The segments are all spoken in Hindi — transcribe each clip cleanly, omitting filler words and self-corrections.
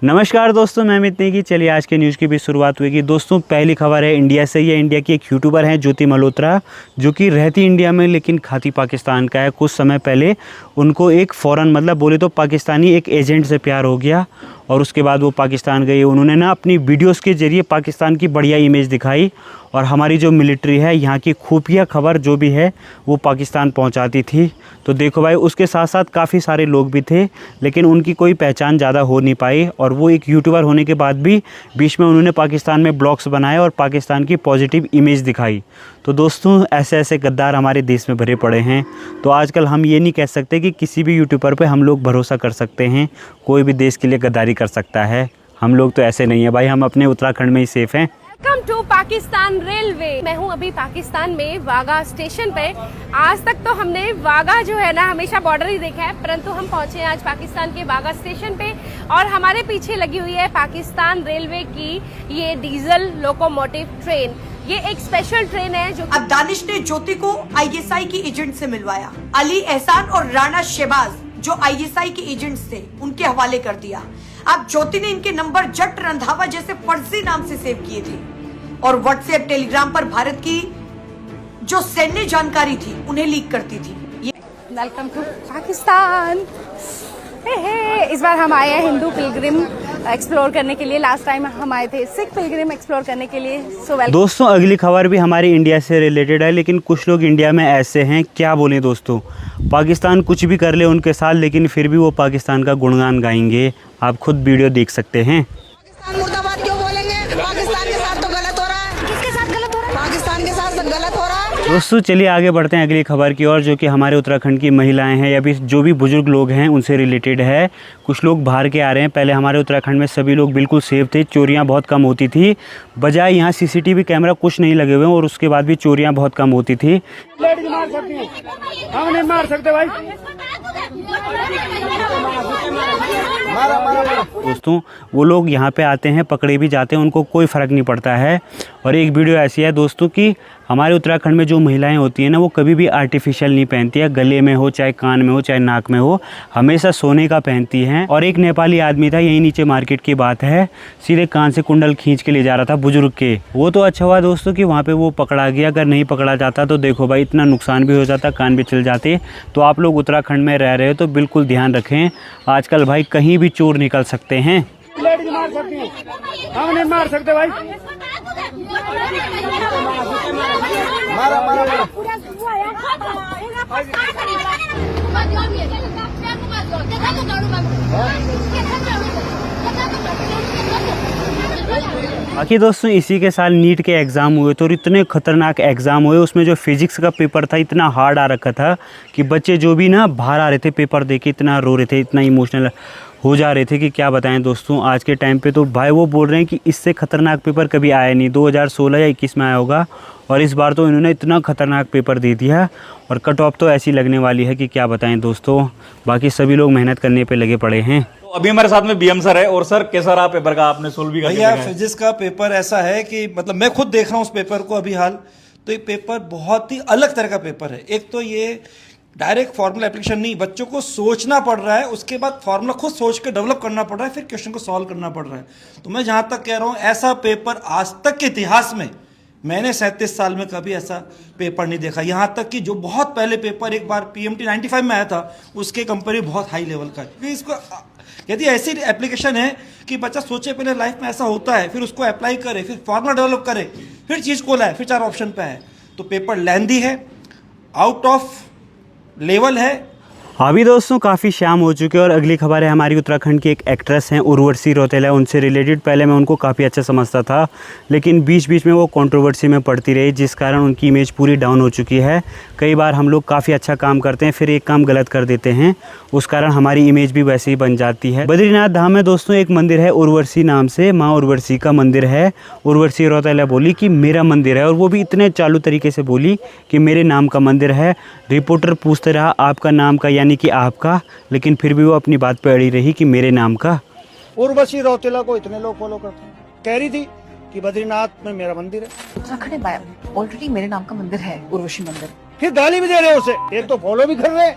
नमस्कार दोस्तों, मैं अमित नेगी। चलिए आज के न्यूज़ की भी शुरुआत हुई। दोस्तों पहली खबर है इंडिया से। ये इंडिया की एक यूट्यूबर हैं ज्योति मल्होत्रा, जो कि रहती इंडिया में लेकिन खाती पाकिस्तान का है। कुछ समय पहले उनको एक फ़ॉरेन मतलब बोले तो पाकिस्तानी एक एजेंट से प्यार हो गया और उसके बाद वो पाकिस्तान गई। उन्होंने ना अपनी वीडियोस के ज़रिए पाकिस्तान की बढ़िया इमेज दिखाई और हमारी जो मिलिट्री है, यहाँ की खुफिया खबर जो भी है वो पाकिस्तान पहुँचाती थी। तो देखो भाई, उसके साथ साथ काफ़ी सारे लोग भी थे लेकिन उनकी कोई पहचान ज़्यादा हो नहीं पाई। और वो एक यूट्यूबर होने के बाद भी बीच में उन्होंने पाकिस्तान में ब्लॉग्स बनाए और पाकिस्तान की पॉजिटिव इमेज दिखाई। तो दोस्तों ऐसे ऐसे गद्दार हमारे देश में भरे पड़े हैं। तो आजकल हम ये नहीं कह सकते कि किसी भी यूट्यूबर पे हम लोग भरोसा कर सकते हैं। कोई भी देश के लिए गद्दारी कर सकता है। हम लोग तो ऐसे नहीं है भाई, हम अपने उत्तराखंड में ही सेफ हैं। Welcome to Pakistan railway. मैं हूं अभी पाकिस्तान में वाघा स्टेशन पे। आज तक तो हमने वाघा जो है ना हमेशा बॉर्डर ही देखा है, परंतु हम पहुंचे हैं आज पाकिस्तान के वाघा स्टेशन पे और हमारे पीछे लगी हुई है पाकिस्तान रेलवे की ये डीजल लोकोमोटिव ट्रेन। ये एक स्पेशल ट्रेन है जो अब दानिश ने ज्योति को आईएसआई की एजेंट से मिलवाया। अली एहसान और राणा शहबाज जो आईएसआई के एजेंट्स थे उनके हवाले कर दिया। अब ज्योति ने इनके नंबर जट रंधावा जैसे फर्जी नाम से सेव किए थे और व्हाट्सएप टेलीग्राम पर भारत की जो सैन्य जानकारी थी उन्हें लीक करती थी। Welcome to Pakistan. इस बार हम आए हैं हिंदू पिलग्रिम एक्सप्लोर करने के लिए। लास्ट टाइम हम आए थे सिख पिलग्रिम एक्सप्लोर करने के लिए। दोस्तों अगली खबर भी हमारी इंडिया से रिलेटेड है, लेकिन कुछ लोग इंडिया में ऐसे हैं, क्या बोलें दोस्तों, पाकिस्तान कुछ भी कर ले उनके साथ लेकिन फिर भी वो पाकिस्तान का गुणगान गाएंगे। आप खुद वीडियो देख सकते हैं। पाकिस्तान मुर्दाबाद क्यों बोलेंगे? पाकिस्तान के साथ तो गलत हो रहा है। किसके साथ गलत हो रहा है? पाकिस्तान के साथ गलत हो रहा है। दोस्तों चलिए आगे बढ़ते हैं अगली खबर की ओर, जो कि हमारे उत्तराखंड की महिलाएं हैं या भी जो भी बुजुर्ग लोग हैं उनसे रिलेटेड है। कुछ लोग बाहर के आ रहे हैं। पहले हमारे उत्तराखंड में सभी लोग बिल्कुल सेफ थे, चोरियां बहुत कम होती थी। बजाय यहाँ सीसीटीवी कैमरा कुछ नहीं लगे हुए और उसके बाद भी चोरियां बहुत कम होती थी। मार सकती हैं, हम नहीं मार सकते भाई। दोस्तों वो लोग यहाँ पे आते हैं, पकड़े भी जाते हैं, उनको कोई फ़र्क नहीं पड़ता है। और एक वीडियो ऐसी है दोस्तों कि हमारे उत्तराखंड में जो महिलाएं होती हैं ना, वो कभी भी आर्टिफिशियल नहीं पहनती है। गले में हो, चाहे कान में हो, चाहे नाक में हो, हमेशा सोने का पहनती हैं। और एक नेपाली आदमी था, यहीं नीचे मार्केट की बात है, सीधे कान से कुंडल खींच के ले जा रहा था बुजुर्ग के। वो तो अच्छा हुआ दोस्तों कि वहाँ पे वो पकड़ा गया। अगर नहीं पकड़ा जाता तो देखो भाई इतना नुकसान भी हो जाता, कान भी चल जाते। तो आप लोग उत्तराखंड में रह रहे हो तो बिल्कुल ध्यान रखें। आजकल भाई कहीं भी चोर निकल सकते हैं। लेडीज मार सकती हैं, हम नहीं मार सकते भाई। बाकी दोस्तों इसी के साल नीट के एग्ज़ाम हुए तो इतने खतरनाक एग्ज़ाम हुए। उसमें जो फिजिक्स का पेपर था इतना हार्ड आ रखा था कि बच्चे जो भी ना बाहर आ रहे थे पेपर दे के इतना रो रहे थे, इतना इमोशनल हो जा रहे थे कि क्या बताएं दोस्तों। आज के टाइम पे तो भाई वो बोल रहे हैं कि इससे खतरनाक पेपर कभी आया नहीं। 2016 या 21 में आया होगा और इस बार तो इन्होंने इतना खतरनाक पेपर दे दिया और कट ऑफ तो ऐसी लगने वाली है कि क्या बताएं दोस्तों। बाकी सभी लोग मेहनत करने पे लगे पड़े हैं। तो अभी हमारे साथ में बीएम सर है। और सर कैसा रहा पेपर का, आपने सोल्व भी कर भैया फिजिक्स का पेपर ऐसा है कि मतलब मैं खुद देख रहा हूँ उस पेपर को अभी हाल। तो ये पेपर बहुत ही अलग तरह का पेपर है। एक तो ये डायरेक्ट फार्मूला एप्लीकेशन नहीं, बच्चों को सोचना पड़ रहा है, उसके बाद फार्मूला खुद सोच के डेवलप करना पड़ रहा है, फिर क्वेश्चन को सॉल्व करना पड़ रहा है। तो मैं जहाँ तक कह रहा हूँ ऐसा पेपर आज तक के इतिहास में मैंने 37 साल में कभी ऐसा पेपर नहीं देखा। यहाँ तक कि जो बहुत पहले पेपर एक बार PMT 95 में आया था उसके कंपेयर बहुत हाई लेवल का है। इसको यदि ऐसी एप्लीकेशन है कि बच्चा सोचे पहले लाइफ में ऐसा होता है, फिर उसको अप्लाई करे, फिर फॉर्मूला डेवलप करे, फिर चीज़ को लाए, फिर 4 ऑप्शन पे है। तो पेपर लेंदी है, आउट ऑफ लेवल है। अभी दोस्तों काफ़ी शाम हो चुकी है और अगली खबर है हमारी उत्तराखंड की एक एक्ट्रेस हैं उर्वशी रौतेला, उनसे रिलेटेड। पहले मैं उनको काफ़ी अच्छा समझता था लेकिन बीच बीच में वो कंट्रोवर्सी में पड़ती रही, जिस कारण उनकी इमेज पूरी डाउन हो चुकी है। कई बार हम लोग काफ़ी अच्छा काम करते हैं फिर एक काम गलत कर देते हैं, उस कारण हमारी इमेज भी वैसे ही बन जाती है। बद्रीनाथ धाम में दोस्तों एक मंदिर है उर्वशी नाम से, माँ उर्वशी का मंदिर है। उर्वशी रौतेला बोली कि मेरा मंदिर है, और वो भी इतने चालू तरीके से बोली कि मेरे नाम का मंदिर है। रिपोर्टर पूछते रहा आपका नाम का यानी कि आपका, लेकिन फिर भी वो अपनी बात पे अड़ी रही कि मेरे नाम का। उर्वशी रौतेला को इतने लोग फॉलो करते हैं, कह रही थी कि बद्रीनाथ में मेरा मंदिर है। उत्तराखंड में ऑलरेडी मेरे नाम का मंदिर है, उर्वशी मंदिर। फिर गाली भी दे रहे उसे, एक तो फॉलो भी कर रहे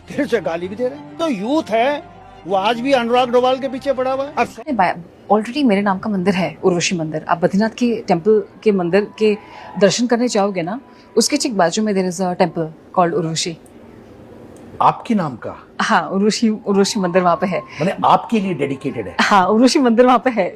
फिर से गाली भी दे रहे। तो यूथ है वो आज भी अनुराग डोभाल के पीछे पड़ा हुआ है। ऑलरेडी मेरे नाम का मंदिर है, उर्वशी मंदिर। आप बद्रीनाथ के टेम्पल के मंदिर के दर्शन करने जाओगे ना, उसके ठीक बाजू में there is a temple called Urvashi. आपके नाम का? हाँ, उर्वशी मंदिर वहाँ पे है। मैंने आपके लिए डेडिकेटेड है? हाँ, उर्वशी मंदिर वहाँ पे है।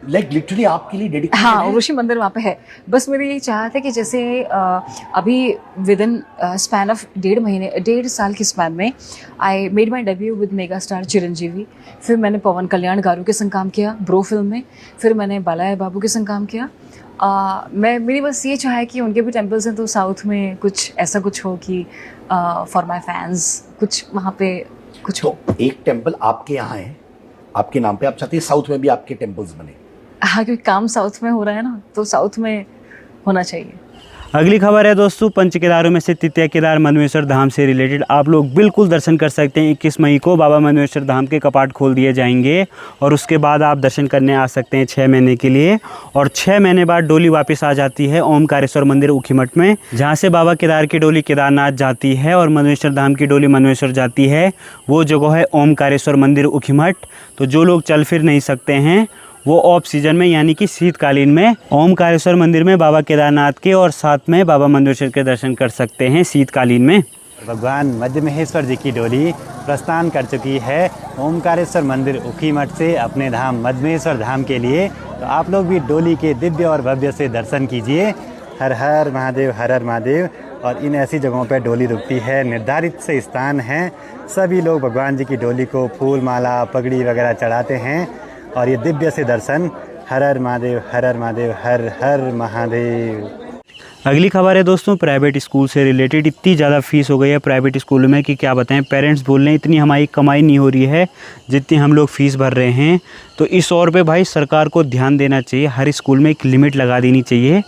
लाइक लिटरली आपके लिए डेडिकेटेड? हाँ, उर्वशी मंदिर वहाँ पे है। बस मेरी यही चाहत है कि जैसे अभी विद इन स्पैन ऑफ 1.5 साल के स्पैन में I made my debut with mega star Chiranjeevi. फिर मैंने पवन कल्याण गारू के संग काम किया ब्रो फिल्म में। फिर मैंने बालाया बाबू के संग काम किया। मेरी बस ये चाह है कि उनके भी टेम्पल्स हैं तो साउथ में कुछ ऐसा कुछ हो कि फॉर माई फैंस कुछ वहाँ पे कुछ हो। तो एक टेम्पल आपके यहाँ है आपके नाम पे, आप चाहते हैं साउथ में भी आपके टेम्पल्स बने? हाँ, क्योंकि काम साउथ में हो रहा है ना, तो साउथ में होना चाहिए। अगली खबर है दोस्तों, पंच केदारों में से तृतीय केदार मधुमेश्वर धाम से रिलेटेड आप लोग बिल्कुल दर्शन कर सकते हैं। 21 मई को बाबा मधुमेश्वर धाम के कपाट खोल दिए जाएंगे और उसके बाद आप दर्शन करने आ सकते हैं 6 महीने के लिए। और 6 महीने बाद डोली वापस आ जाती है ओमकारेश्वर मंदिर ऊखीमठ में, जहाँ से बाबा केदार की डोली केदारनाथ जाती है और मधुमेश्वर धाम की डोली मधुमेश्वर जाती है। वो जगह है ओमकारेश्वर मंदिर ऊखीमठ। तो जो लोग चल फिर नहीं सकते हैं वो ऑफ सीजन में यानी कि शीतकालीन में ओमकारेश्वर मंदिर में बाबा केदारनाथ के और साथ में बाबा मधुमेश्वर के दर्शन कर सकते हैं शीतकालीन में। भगवान मद्दमहेश्वर जी की डोली प्रस्थान कर चुकी है ओमकारेश्वर मंदिर ऊखीमठ से अपने धाम मद्दमहेश्वर धाम के लिए। तो आप लोग भी डोली के दिव्य और भव्य से दर्शन कीजिए। हर हर महादेव, हर हर महादेव। और इन ऐसी जगहों पर डोली रुकती है, निर्धारित से स्थान हैं। सभी लोग भगवान जी की डोली को फूल माला पगड़ी वगैरह चढ़ाते हैं और ये दिव्य से दर्शन। हर हर महादेव, हर हर महादेव, हर हर महादेव। अगली खबर है दोस्तों, प्राइवेट स्कूल से रिलेटेड। इतनी ज़्यादा फीस हो गई है प्राइवेट स्कूल में कि क्या बताएं। पेरेंट्स बोल रहे हैं इतनी हमारी कमाई नहीं हो रही है जितनी हम लोग फ़ीस भर रहे हैं। तो इस और पे भाई सरकार को ध्यान देना चाहिए, हर स्कूल में एक लिमिट लगा देनी चाहिए।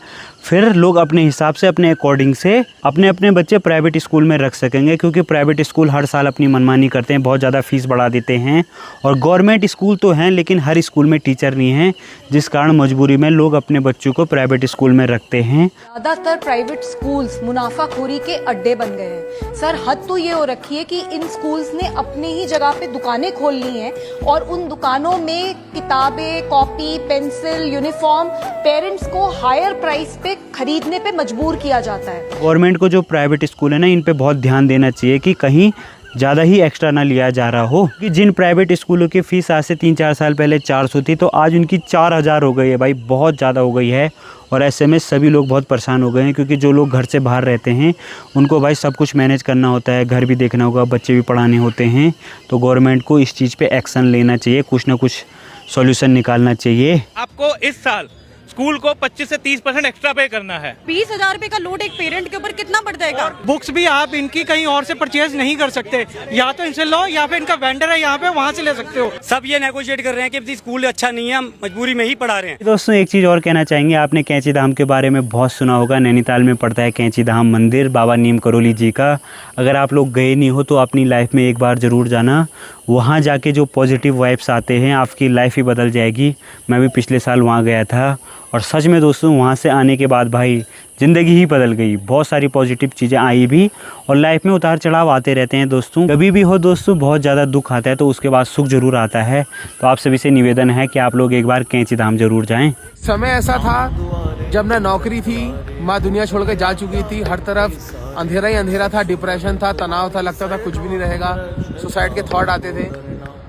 फिर लोग अपने हिसाब से अपने अकॉर्डिंग से अपने अपने बच्चे प्राइवेट स्कूल में रख सकेंगे, क्योंकि प्राइवेट स्कूल हर साल अपनी मनमानी करते हैं, बहुत ज़्यादा फीस बढ़ा देते हैं। और गवर्नमेंट स्कूल तो हैं लेकिन हर स्कूल में टीचर नहीं हैं, जिस कारण मजबूरी में लोग अपने बच्चों को प्राइवेट स्कूल में रखते हैं। ज़्यादातर प्राइवेट स्कूल्स मुनाफाखोरी के अड्डे बन गए हैं। सर, हद तो ये हो रखी है कि इन स्कूल्स ने अपनी ही जगह पे दुकानें खोल ली हैं और उन दुकानों में किताबें, कॉपी, पेंसिल, यूनिफॉर्म पेरेंट्स को हायर प्राइस पे खरीदने पे मजबूर किया जाता है। गवर्नमेंट को जो प्राइवेट स्कूल है ना, इन पे बहुत ध्यान देना चाहिए कि कहीं ज़्यादा ही एक्स्ट्रा ना लिया जा रहा हो। कि जिन प्राइवेट स्कूलों की फ़ीस आज से 3-4 साल पहले 400 थी, तो आज उनकी 4000 हो गई है भाई, बहुत ज़्यादा हो गई है। और ऐसे में सभी लोग बहुत परेशान हो गए हैं, क्योंकि जो लोग घर से बाहर रहते हैं उनको भाई सब कुछ मैनेज करना होता है, घर भी देखना होगा, बच्चे भी पढ़ाने होते हैं। तो गवर्नमेंट को इस चीज़ पे एक्शन लेना चाहिए, कुछ ना कुछ सॉल्यूशन निकालना चाहिए। आपको इस साल स्कूल को 25 से 30% एक्स्ट्रा पे करना है। 20,000 रुपए का लोड एक पेरेंट के ऊपर कितना बढ़ जाएगा? बुक्स भी आप इनकी कहीं और से परचेज नहीं कर सकते, या तो इनसे लो या फिर इनका वेंडर है यहाँ पे, वहाँ से ले सकते हो। सब ये नेगोशिएट कर रहे हैं कि स्कूल अच्छा नहीं है, हम मजबूरी में ही पढ़ा रहे हैं। दोस्तों एक चीज़ और कहना चाहेंगे, आपने कैंची धाम के बारे में बहुत सुना होगा। नैनीताल में पड़ता है कैंची धाम मंदिर बाबा नीम करोली जी का। अगर आप लोग गए नहीं हो तो अपनी लाइफ में एक बार ज़रूर जाना। वहाँ जाके जो पॉजिटिव वाइब्स आते हैं आपकी लाइफ ही बदल जाएगी। मैं भी पिछले साल वहाँ गया था और सच में दोस्तों वहाँ से आने के बाद भाई ज़िंदगी ही बदल गई। बहुत सारी पॉजिटिव चीज़ें आई भी, और लाइफ में उतार चढ़ाव आते रहते हैं दोस्तों। कभी भी हो दोस्तों बहुत ज़्यादा दुख आता है तो उसके बाद सुख ज़रूर आता है। तो आप सभी से निवेदन है कि आप लोग एक बार कैंची धाम ज़रूर जाएँ। समय ऐसा था जब न नौकरी थी, माँ दुनिया छोड़ के जा चुकी थी, हर तरफ अंधेरा ही अंधेरा था, डिप्रेशन था, तनाव था, लगता था कुछ भी नहीं रहेगा, सुसाइड के थॉट आते थे।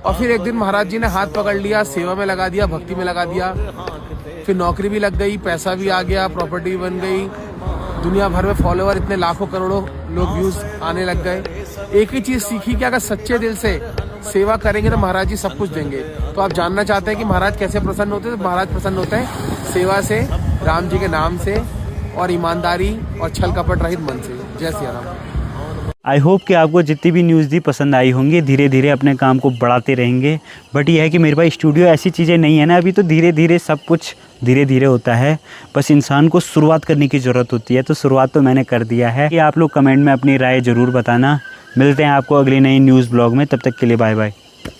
और फिर एक दिन महाराज जी ने हाथ पकड़ लिया, सेवा में लगा दिया, भक्ति में लगा दिया। फिर नौकरी भी लग गई, पैसा भी आ गया, प्रॉपर्टी भी बन गई, दुनिया भर में फॉलोवर इतने लाखों करोड़ों लोग व्यूज आने लग गए। एक ही चीज सीखी कि अगर सच्चे दिल से सेवा करेंगे तो महाराज जी सब कुछ देंगे। तो आप जानना चाहते हैं कि महाराज कैसे प्रसन्न होते हैं? तो महाराज प्रसन्न होते हैं सेवा से, राम जी के नाम से, और ईमानदारी और छल कपट रहित मन से। जय सिया राम। आई होप कि आपको जितनी भी न्यूज़ दी पसंद आई होंगी। धीरे धीरे अपने काम को बढ़ाते रहेंगे। बट यह है कि मेरे पास स्टूडियो ऐसी चीज़ें नहीं है ना अभी, तो धीरे धीरे सब कुछ धीरे धीरे होता है। बस इंसान को शुरुआत करने की ज़रूरत होती है, तो शुरुआत तो मैंने कर दिया है। कि आप लोग कमेंट में अपनी राय ज़रूर बताना। मिलते हैं आपको अगली नई न्यूज़ ब्लॉग में, तब तक के लिए बाय बाय।